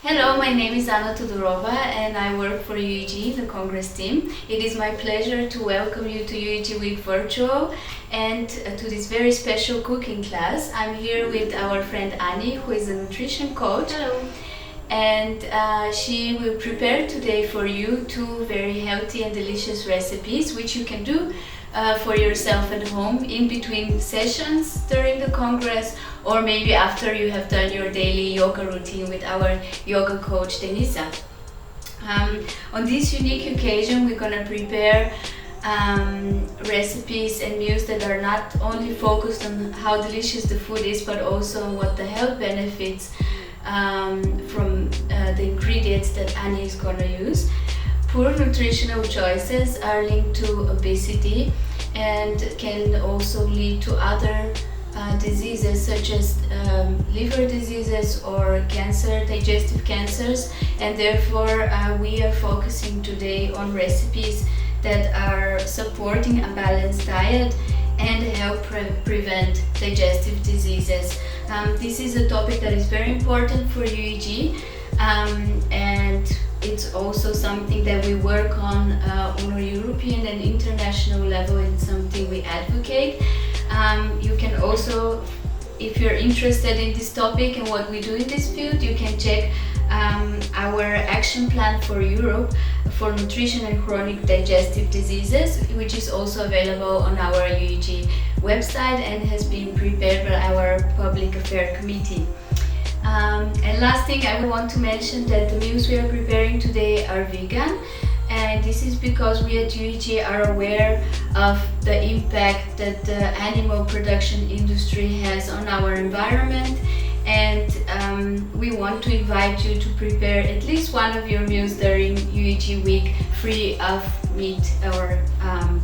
Hello, my name is Anna Tudorova and I work for UEG, the Congress team. It is my pleasure to welcome you to UEG Week Virtual and to this very special cooking class. I'm here with our friend Annie, who is a nutrition coach. Hello. And she will prepare today for you two very healthy and delicious recipes which you can do for yourself at home in between sessions during the Congress, or maybe after you have done your daily yoga routine with our yoga coach Denisa. On this unique occasion, we're going to prepare recipes and meals that are not only focused on how delicious the food is, but also on what the health benefits from the ingredients that Annie is going to use. Poor nutritional choices are linked to obesity and can also lead to other diseases such as liver diseases or cancer, digestive cancers, and therefore we are focusing today on recipes that are supporting a balanced diet and help prevent digestive diseses. This is a topic that is very important for UEG, and it's also something that we work on a European and international level, and something we advocate. You can also, if you're interested in this topic and what we do in this field, you can check our action plan for Europe for nutrition and chronic digestive diseases, which is also available on our UEG website and has been prepared by our Public Affairs Committee. And last thing, I want to mention that the meals we are preparing today are vegan, and this is because we at UEG are aware of the impact that the animal production industry has on our environment, and we want to invite you to prepare at least one of your meals during UEG week free of meat or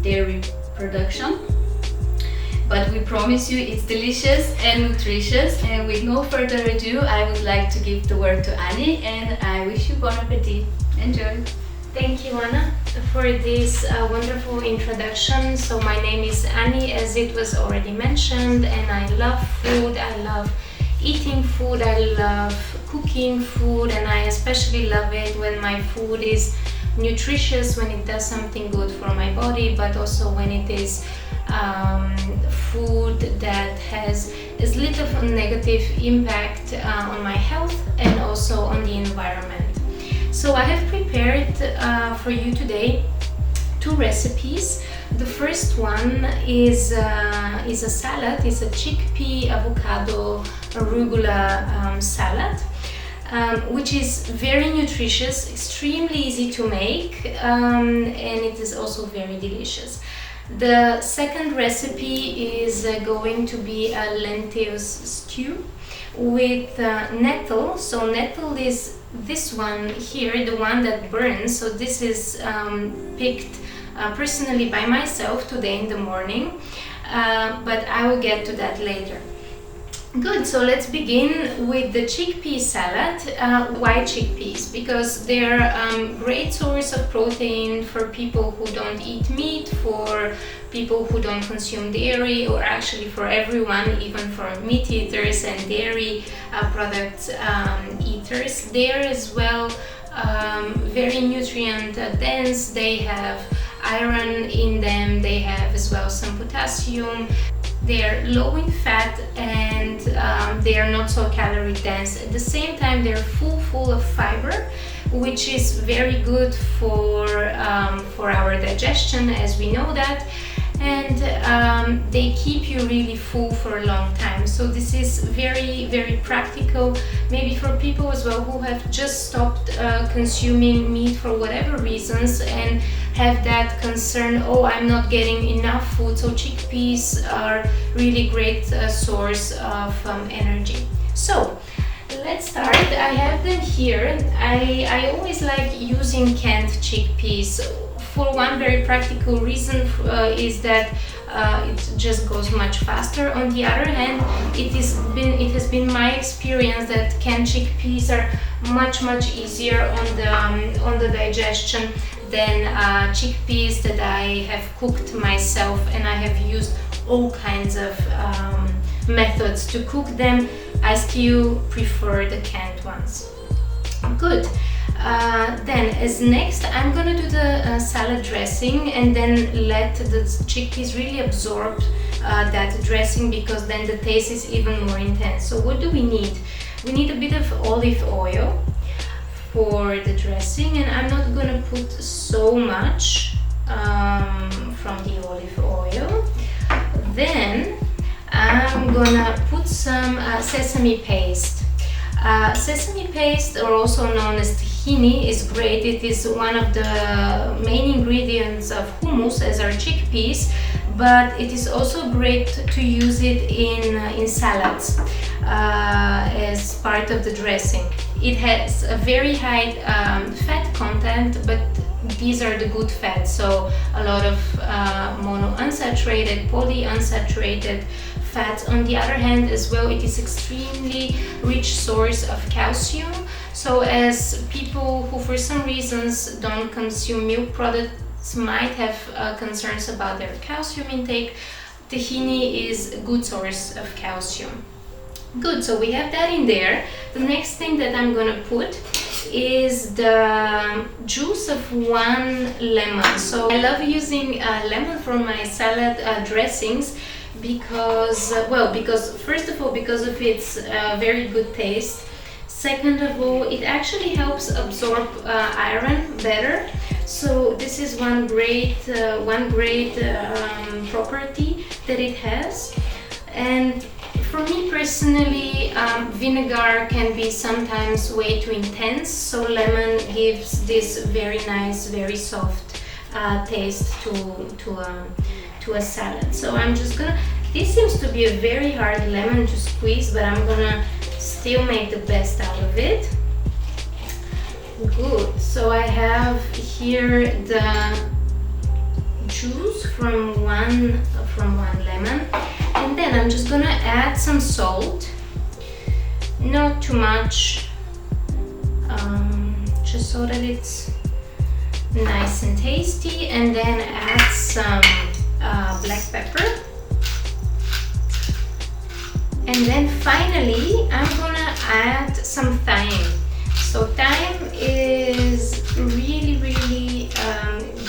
dairy production. But we promise you it's delicious and nutritious. And with no further ado, I would like to give the word to Annie, and I wish you bon appetit. Enjoy! Thank you, Anna, for this wonderful introduction. So my name is Annie, as it was already mentioned, and I love food. I love eating food. I love cooking food, and I especially love it when my food is nutritious, when it does something good for my body, but also when it is food that has as little of a negative impact on my health and also on the environment. So I have prepared for you today two recipes. The first one is a salad. It's a chickpea avocado arugula salad, which is very nutritious, extremely easy to make, and it is also very delicious. The second recipe is going to be a lentil stew with nettle. So nettle is this one here, the one that burns. So this is picked personally by myself today in the morning, but I will get to that later. Good, so let's begin with the chickpea salad. Why chickpeas? Because they're a great source of protein for people who don't eat meat, for people who don't consume dairy, or actually for everyone, even for meat eaters and dairy products eaters. They're as well very nutrient dense. They have iron in them, they have as well some potassium. They're low in fat, and they are not so calorie dense. At the same time, they're full of fiber, which is very good for our digestion, as we know that, and they keep you really full for a long time. So this is very practical, maybe for people as well who have just stopped consuming meat for whatever reasons and have that concern, oh, I'm not getting enough food. So chickpeas are really great source of energy. So let's start. I have them here. I always like using canned chickpeas for one very practical reason, is that it just goes much faster. On the other hand, it has been my experience that canned chickpeas are much easier on the digestion than chickpeas that I have cooked myself, and I have used all kinds of methods to cook them. I still prefer the canned ones. Good. Then as next, I'm gonna do the salad dressing, and then let the chickpeas really absorb that dressing, because then the taste is even more intense. So what do we need? We need a bit of olive oil for the dressing, and I'm not gonna put so much from the olive oil. Then I'm gonna put some sesame paste. Sesame paste, or also known as tahini, is great. It is one of the main ingredients of hummus, as are chickpeas, but it is also great to use it in salads as part of the dressing. It has a very high fat content, but these are the good fats, so a lot of monounsaturated, polyunsaturated fats. On the other hand, as well, it is extremely rich source of calcium. So as people who for some reasons don't consume milk products might have concerns about their calcium intake, tahini is a good source of calcium. Good, so we have that in there. The next thing that I'm gonna put is the juice of 1 lemon. So I love using lemon for my salad dressings because, because first of all, because of its very good taste. Second of all, it actually helps absorb iron better. So this is one great property that it has. And for me personally, vinegar can be sometimes way too intense, so lemon gives this very nice, very soft taste to a salad. So I'm just gonna, this seems to be a very hard lemon to squeeze, but I'm gonna still make the best out of it. Good, so I have here the juice from one lemon, and then I'm just gonna add some salt, not too much, just so that it's nice and tasty, and then add some black pepper, and then finally I'm gonna add some thyme. So thyme is really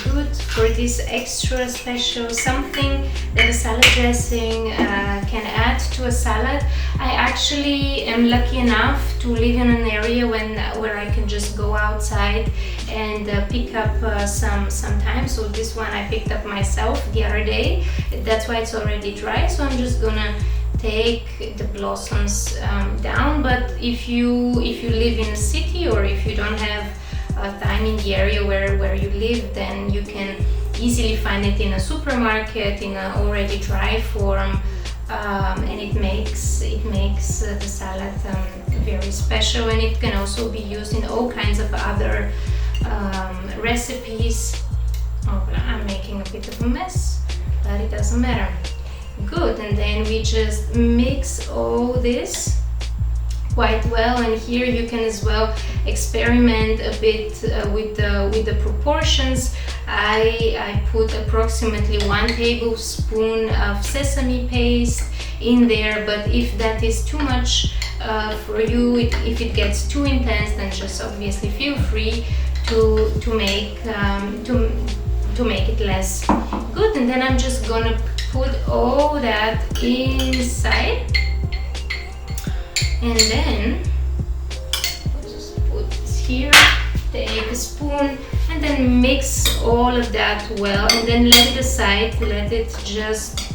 good for this extra special something that a salad dressing can add to a salad. I actually am lucky enough to live in an area where I can just go outside and pick up some thyme. So this one I picked up myself the other day. That's why it's already dry. So I'm just gonna take the blossoms down. But if you live in a city, or if you don't have thyme in the area where you live, then you can easily find it in a supermarket in an already dry form, and it makes the salad very special, and it can also be used in all kinds of other recipes. Oh, I'm making a bit of a mess, but it doesn't matter. Good, and then we just mix all this quite well, and here you can as well experiment a bit with the proportions. I put approximately 1 tablespoon of sesame paste in there, but if that is too much for you, if it gets too intense, then just obviously feel free to make it less. Good, and then I'm just gonna put all that inside, and then just put this here, take a spoon, and then mix all of that well, and then let it aside, let it just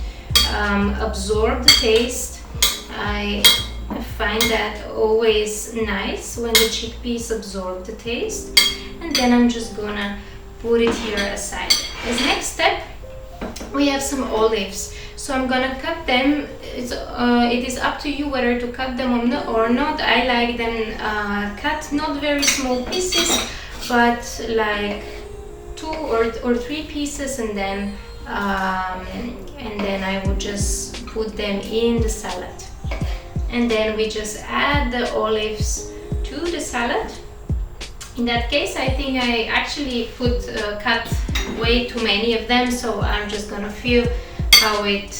absorb the taste. I find that always nice when the chickpeas absorb the taste. And then I'm just gonna put it here aside. As next step, we have some olives. So I'm gonna cut them. It is up to you whether to cut them or not. I like them cut not very small pieces, but like 2 or 3 pieces, and then I would just put them in the salad. And then we just add the olives to the salad. In that case, I think I actually cut way too many of them, so I'm just gonna feel how it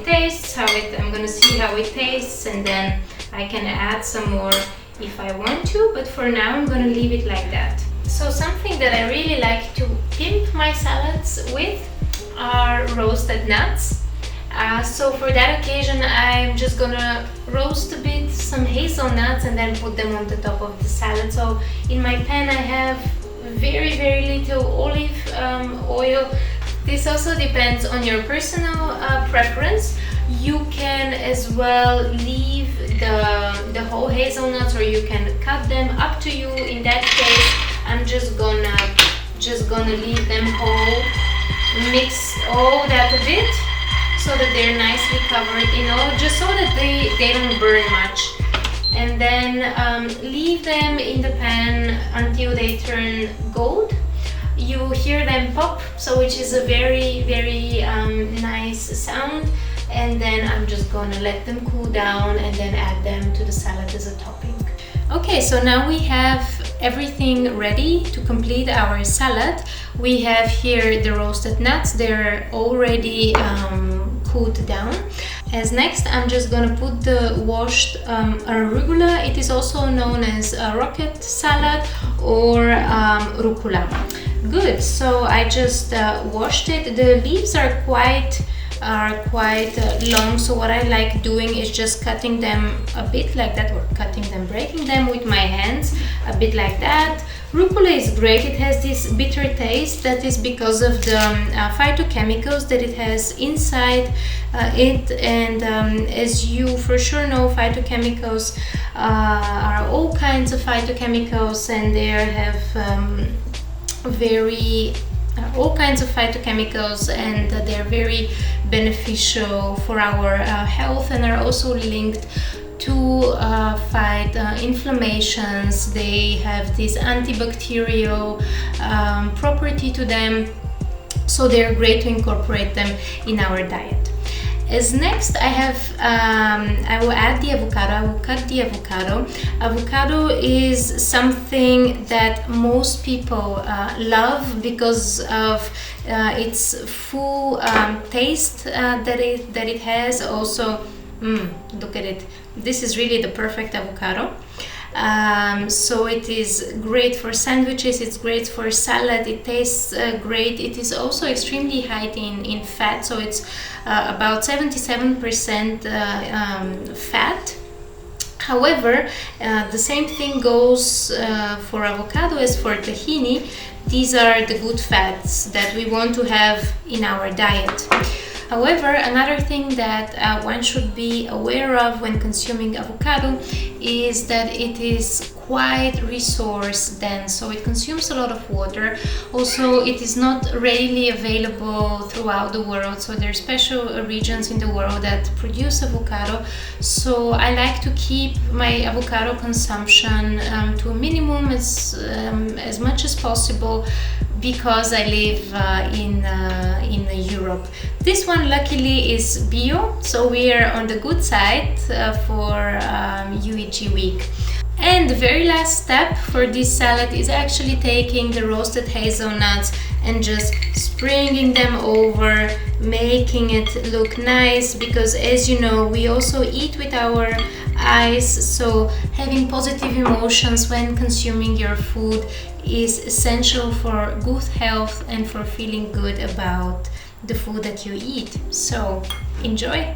tastes, I'm gonna see how it tastes, and then I can add some more if I want to, but for now I'm gonna leave it like that. So something that I really like to pimp my salads with are roasted nuts. So for that occasion I'm just gonna roast a bit some hazelnuts and then put them on the top of the salad. So in my pan I have very little olive oil. This also depends on your personal preference. You can as well leave the whole hazelnuts, or you can cut them, up to you. In that case I'm just gonna leave them whole, mix all that a bit so that they're nicely covered in oil, just so that they don't burn much. And then leave them in the pan until they turn gold. You hear them pop, so which is a very nice sound. And then I'm just gonna let them cool down and then add them to the salad as a topping. Okay, so now we have everything ready to complete our salad. We have here the roasted nuts, they're already cooled down. As next, I'm just gonna put the washed arugula. It is also known as rocket salad or rucola. Good, so I just washed it. The leaves are quite long, so what I like doing is just cutting them a bit like that, or breaking them with my hands a bit like that. Rucola is great. It has this bitter taste that is because of the phytochemicals that it has inside it, and as you for sure know, phytochemicals are all kinds of phytochemicals, and they have all kinds of phytochemicals, and they're very beneficial for our health, and are also linked to fight inflammations. They have this antibacterial property to them, so they're great to incorporate them in our diet. As next, I will add the avocado. I will cut the avocado. Avocado is something that most people love because of its full taste that it has. Also, look at it. This is really the perfect avocado. So it is great for sandwiches, it's great for salad, it tastes great. It is also extremely high in fat, so it's about 77% fat. However, the same thing goes for avocado as for tahini. These are the good fats that we want to have in our diet. However, another thing that one should be aware of when consuming avocado is that it is quite resource dense, so it consumes a lot of water. Also, it is not readily available throughout the world, so there are special regions in the world that produce avocado. So I like to keep my avocado consumption to a minimum as much as possible, because I live in Europe. This one luckily is bio, so we are on the good side for UEG week. And the very last step for this salad is actually taking the roasted hazelnuts and just springing them over, making it look nice, because as you know, we also eat with our eyes, so having positive emotions when consuming your food is essential for good health and for feeling good about the food that you eat. So enjoy!